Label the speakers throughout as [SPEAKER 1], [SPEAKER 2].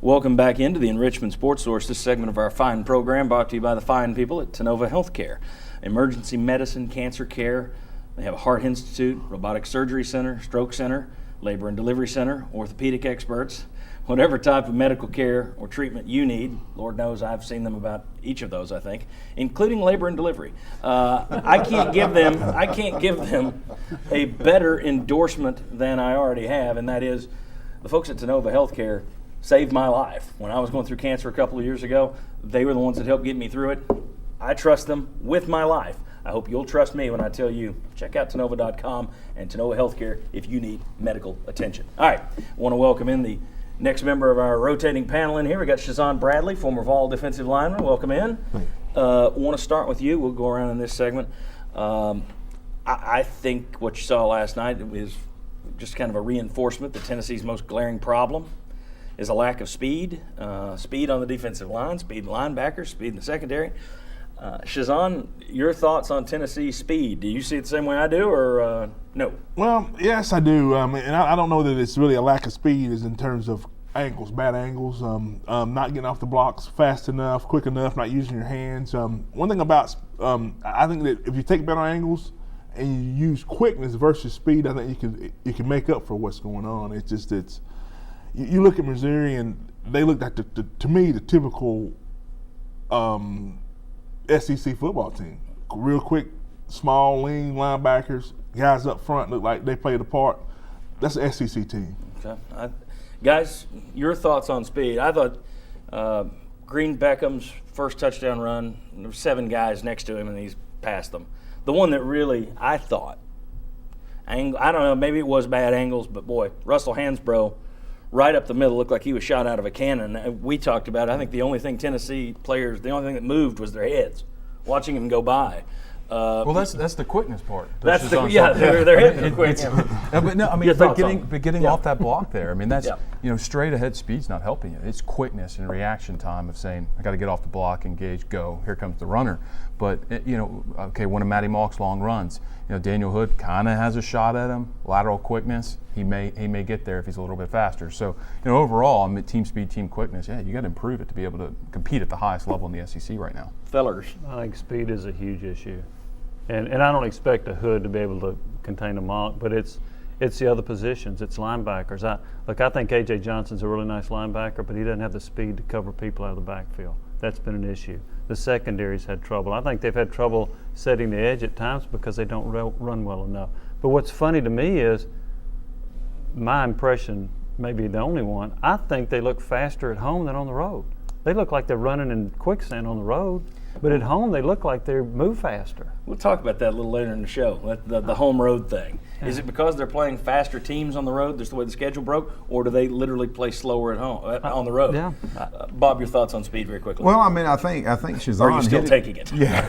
[SPEAKER 1] Welcome back into the Enrichment Sports Source. This segment of our fine program brought to you by the fine people at Tennova Healthcare. Emergency medicine, cancer care. They have a heart institute, robotic surgery center, stroke center, labor and delivery center, orthopedic experts. Whatever type of medical care or treatment you need, Lord knows I've seen them about each of those, I think, including labor and delivery. I can't give them a better endorsement than I already have, and that is the folks at Tennova Healthcare saved my life. When I was going through cancer a couple of years ago, they were the ones that helped get me through it. I trust them with my life. I hope you'll trust me when I tell you, check out Tennova.com and Tennova Healthcare if you need medical attention. All right, I want to welcome in the next member of our rotating panel in here. We got Shazan Bradley, former Vol defensive lineman. Welcome in. Want to start with you. We'll go around in this segment. I think what you saw last night is just kind of a reinforcement that Tennessee's most glaring problem is a lack of speed. Speed on the defensive line, speed in linebackers, speed in the secondary. Shazan, your thoughts on Tennessee's speed? Do you see it the same way I do, or no?
[SPEAKER 2] Well, yes, I do. And I don't know that it's really a lack of speed is in terms of angles, bad angles, not getting off the blocks fast enough, quick enough, not using your hands. One thing about, I think that if you take better angles and you use quickness versus speed, I think you can make up for what's going on. You look at Missouri and they look like to me the typical SEC football team. Real quick, small, lean linebackers, guys up front look like they played a part. That's an SEC team.
[SPEAKER 1] Okay. Guys, your thoughts on speed? I thought Green Beckham's first touchdown run, there were 7 guys next to him and he's passed them. The one that really, I thought, I don't know, maybe it was bad angles, but boy, Russell Hansbrough, right up the middle, looked like he was shot out of a cannon. We talked about it. I think the only thing Tennessee players, the only thing that moved was their heads, watching him go by.
[SPEAKER 3] Well, that's the quickness part.
[SPEAKER 1] They're hitting quick.
[SPEAKER 3] But no, I mean, getting off that block there. I mean, that's straight ahead speed's not helping you. It's quickness and reaction time of saying, I got to get off the block, engage, go. Here comes the runner. But one of Matty Malk's long runs. Daniel Hood kind of has a shot at him. Lateral quickness, he may get there if he's a little bit faster. So overall, team speed, team quickness. Yeah, you got to improve it to be able to compete at the highest level in the SEC right now.
[SPEAKER 1] Fellers,
[SPEAKER 4] I think speed is a huge issue. And I don't expect a Hood to be able to contain a Malk, but it's the other positions. It's linebackers. I think A.J. Johnson's a really nice linebacker, but he doesn't have the speed to cover people out of the backfield. That's been an issue. The secondary's had trouble. I think they've had trouble setting the edge at times because they don't run well enough. But what's funny to me is my impression, maybe the only one, I think they look faster at home than on the road. They look like they're running in quicksand on the road. But at home, they look like they move faster.
[SPEAKER 1] We'll talk about that a little later in the show, the home road thing. Yeah. Is it because they're playing faster teams on the road, just the way the schedule broke, or do they literally play slower at home on the road?
[SPEAKER 4] Yeah.
[SPEAKER 1] Bob, your thoughts on speed very quickly.
[SPEAKER 5] Well, I mean, I think Shazan
[SPEAKER 1] Are you still
[SPEAKER 5] hit
[SPEAKER 1] taking it?
[SPEAKER 5] Yeah.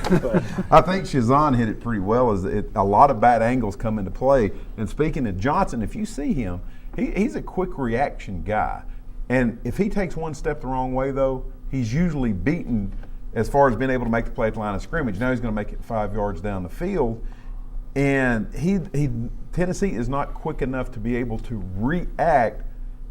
[SPEAKER 5] I think Shazan hit it pretty well. A lot of bad angles come into play. And speaking of Johnson, if you see him, he's a quick reaction guy. And if he takes one step the wrong way, though, he's usually beaten as far as being able to make the play at the line of scrimmage. Now he's going to make it 5 yards down the field. And Tennessee is not quick enough to be able to react.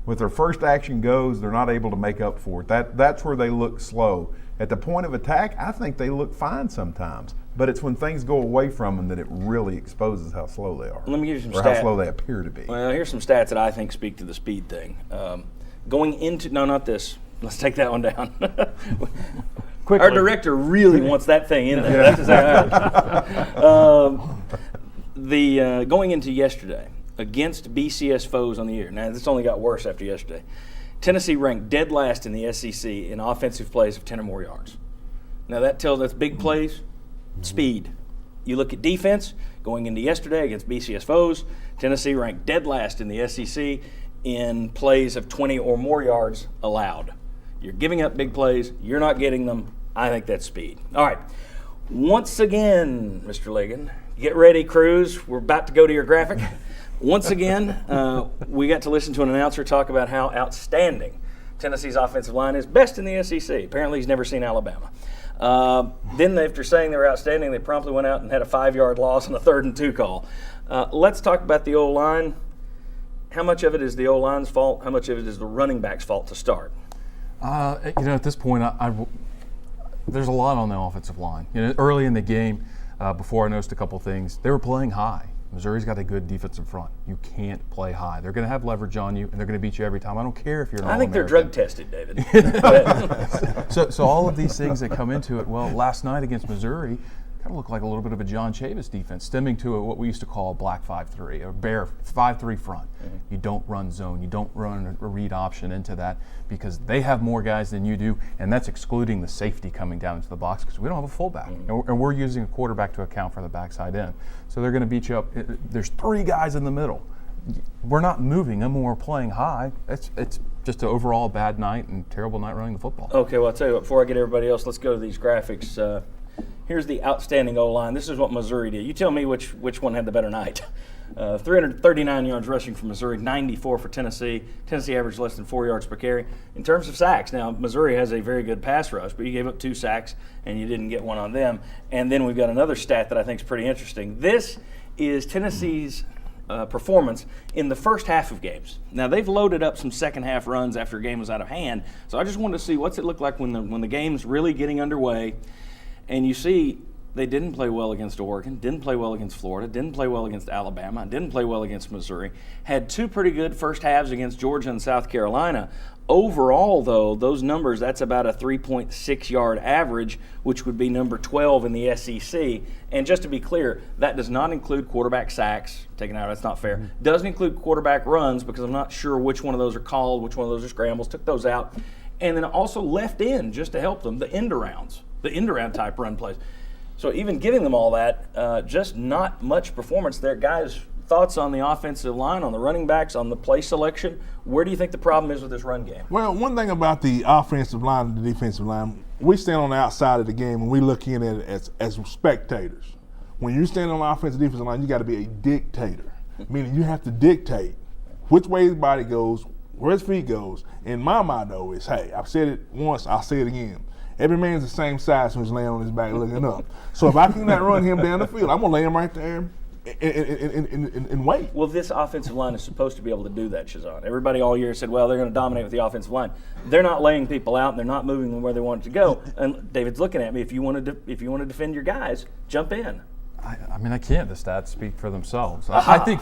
[SPEAKER 5] With their first action goes, they're not able to make up for it. That's where they look slow. At the point of attack, I think they look fine sometimes. But it's when things go away from them that it really exposes how slow they are.
[SPEAKER 1] Let me give you some
[SPEAKER 5] stats. Or how slow they appear to be.
[SPEAKER 1] Well, here's some stats that I think speak to the speed thing. Not this. Let's take that one down. Quickly. Our director really wants that thing in there. Yeah. That's exactly going into yesterday, against BCS foes on the year. Now, this only got worse after yesterday. Tennessee ranked dead last in the SEC in offensive plays of 10 or more yards. Now, that's big plays, speed. You look at defense, going into yesterday against BCS foes, Tennessee ranked dead last in the SEC in plays of 20 or more yards allowed. You're giving up big plays. You're not getting them. I think that's speed. All right. Once again, Mr. Ligon, get ready, Cruz. We're about to go to your graphic. Once again, we got to listen to an announcer talk about how outstanding Tennessee's offensive line is, best in the SEC. Apparently he's never seen Alabama. Then after saying they were outstanding, they promptly went out and had a 5-yard loss on a 3rd and 2 call. Let's talk about the O-line. How much of it is the O-line's fault? How much of it is the running back's fault to start?
[SPEAKER 3] At this point, there's a lot on the offensive line. Early in the game, before I noticed a couple things, they were playing high. Missouri's got a good defensive front. You can't play high. They're going to have leverage on you, and they're going to beat you every time. I don't care if you're an
[SPEAKER 1] I think they're
[SPEAKER 3] All-American.
[SPEAKER 1] drug tested, David.
[SPEAKER 3] So all of these things that come into it. Well, last night against Missouri, kind of looked like a little bit of a John Chavis defense, stemming to what we used to call a black 5-3, a bear 5-3 front. Mm-hmm. You don't run zone. You don't run a read option into that because they have more guys than you do, and that's excluding the safety coming down into the box because we don't have a fullback, and we're using a quarterback to account for the backside end. So they're going to beat you up. There's 3 guys in the middle. We're not moving them when we're playing high. It's just an overall bad night and terrible night running the football.
[SPEAKER 1] Okay, well, I'll tell you what, before I get everybody else, let's go to these graphics. Here's the outstanding O-line. This is what Missouri did. You tell me which one had the better night. 339 yards rushing for Missouri, 94 for Tennessee. Tennessee averaged less than 4 yards per carry. In terms of sacks, now Missouri has a very good pass rush, but you gave up 2 sacks and you didn't get one on them. And then we've got another stat that I think is pretty interesting. This is Tennessee's performance in the first half of games. Now they've loaded up some second half runs after a game was out of hand. So I just wanted to see what's it look like when the game's really getting underway. And you see they didn't play well against Oregon, didn't play well against Florida, didn't play well against Alabama, didn't play well against Missouri, had 2 pretty good first halves against Georgia and South Carolina. Overall, though, those numbers, that's about a 3.6 yard average, which would be number 12 in the SEC. And just to be clear, that does not include quarterback sacks. Taken out, that's not fair. Mm-hmm. Doesn't include quarterback runs because I'm not sure which one of those are called, which one of those are scrambles. Took those out. And then also left in, just to help them, the end-arounds. The end-around type run plays. So even giving them all that, just not much performance there. Guys, thoughts on the offensive line, on the running backs, on the play selection? Where do you think the problem is with this run game?
[SPEAKER 2] Well, one thing about the offensive line and the defensive line, we stand on the outside of the game and we look in at it as spectators. When you stand on the offensive defensive line, you got to be a dictator, meaning you have to dictate which way his body goes, where his feet goes. In my mind, though, is, hey, I've said it once, I'll say it again. Every man's the same size when he's laying on his back looking up. So if I cannot run him down the field, I'm going to lay him right there and wait.
[SPEAKER 1] Well, this offensive line is supposed to be able to do that, Shazan. Everybody all year said, well, they're going to dominate with the offensive line. They're not laying people out, and they're not moving them where they want it to go. And David's looking at me. If you want to defend your guys, jump in.
[SPEAKER 3] I mean, I can't. The stats speak for themselves. I think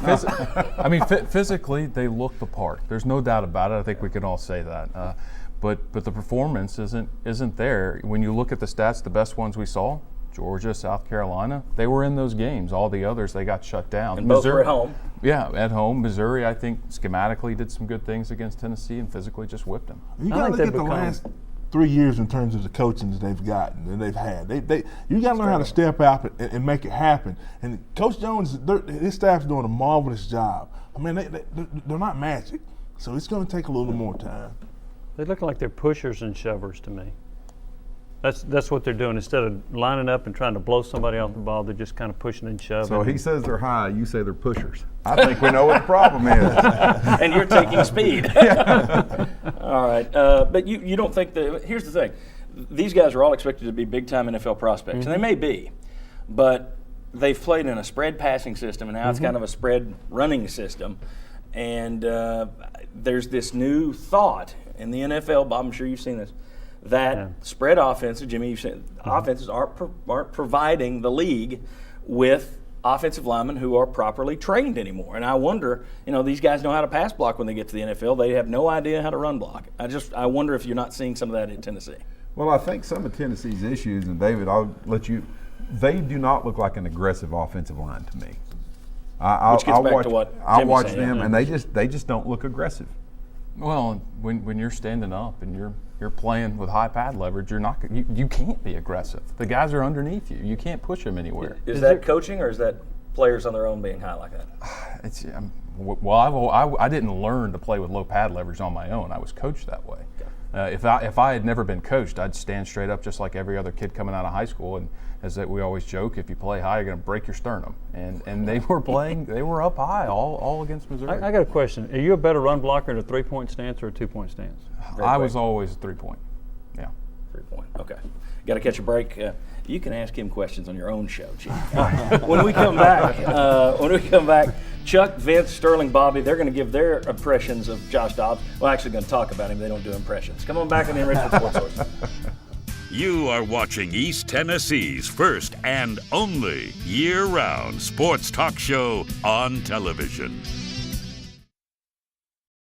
[SPEAKER 3] physically they look the part. There's no doubt about it. I think we can all say that. But the performance isn't there. When you look at the stats, the best ones we saw, Georgia, South Carolina, they were in those games. All the others, they got shut down.
[SPEAKER 1] And both were at home.
[SPEAKER 3] Yeah, at home. Missouri, I think, schematically did some good things against Tennessee and physically just whipped them.
[SPEAKER 2] You got to look at the last 3 years in terms of the coaching that they've gotten and they've had. You got to learn how to step out and make it happen. And Coach Jones, his staff's doing a marvelous job. I mean, they're not magic, so it's going to take a little more time.
[SPEAKER 4] They look like they're pushers and shovers to me. That's what they're doing. Instead of lining up and trying to blow somebody off the ball, they're just kind of pushing and shoving.
[SPEAKER 5] So he says they're high, you say they're pushers. I think we know what the problem is.
[SPEAKER 1] And you're taking speed. All right. But you don't think here's the thing. These guys are all expected to be big-time NFL prospects, and they may be, but they've played in a spread passing system, and now it's kind of a spread running system. And there's this new thought in the NFL, Bob, I'm sure you've seen this, that spread offenses, Jimmy, you've seen offenses aren't providing the league with offensive linemen who are properly trained anymore. And I wonder, these guys know how to pass block when they get to the NFL. They have no idea how to run block. I wonder if you're not seeing some of that in Tennessee.
[SPEAKER 5] Well, I think some of Tennessee's issues, and David, I'll let you, they do not look like an aggressive offensive line to me.
[SPEAKER 1] Which gets back to what
[SPEAKER 5] I watch them, and they just don't look aggressive.
[SPEAKER 3] Well, when you're standing up and you're playing with high pad leverage, you can't be aggressive. The guys are underneath you. You can't push them anywhere.
[SPEAKER 1] Is that coaching, or is that players on their own being high like that?
[SPEAKER 3] I didn't learn to play with low pad leverage on my own. I was coached that way. Okay. If I had never been coached, I'd stand straight up just like every other kid coming out of high school. And as we always joke, if you play high, you're going to break your sternum. And they were up high all against Missouri.
[SPEAKER 4] I got a question. Are you a better run blocker in a 3-point stance or a 2-point stance?
[SPEAKER 3] I was always a 3-point. Yeah.
[SPEAKER 1] 3-point. Okay. Got to catch a break. You can ask him questions on your own show, Chief. When we come back, Chuck, Vince, Sterling, Bobby, they're going to give their impressions of Josh Dobbs. Well, actually going to talk about him. They don't do impressions. Come on back on the Enrichment Sports Source.
[SPEAKER 6] You are watching East Tennessee's first and only year-round sports talk show on television.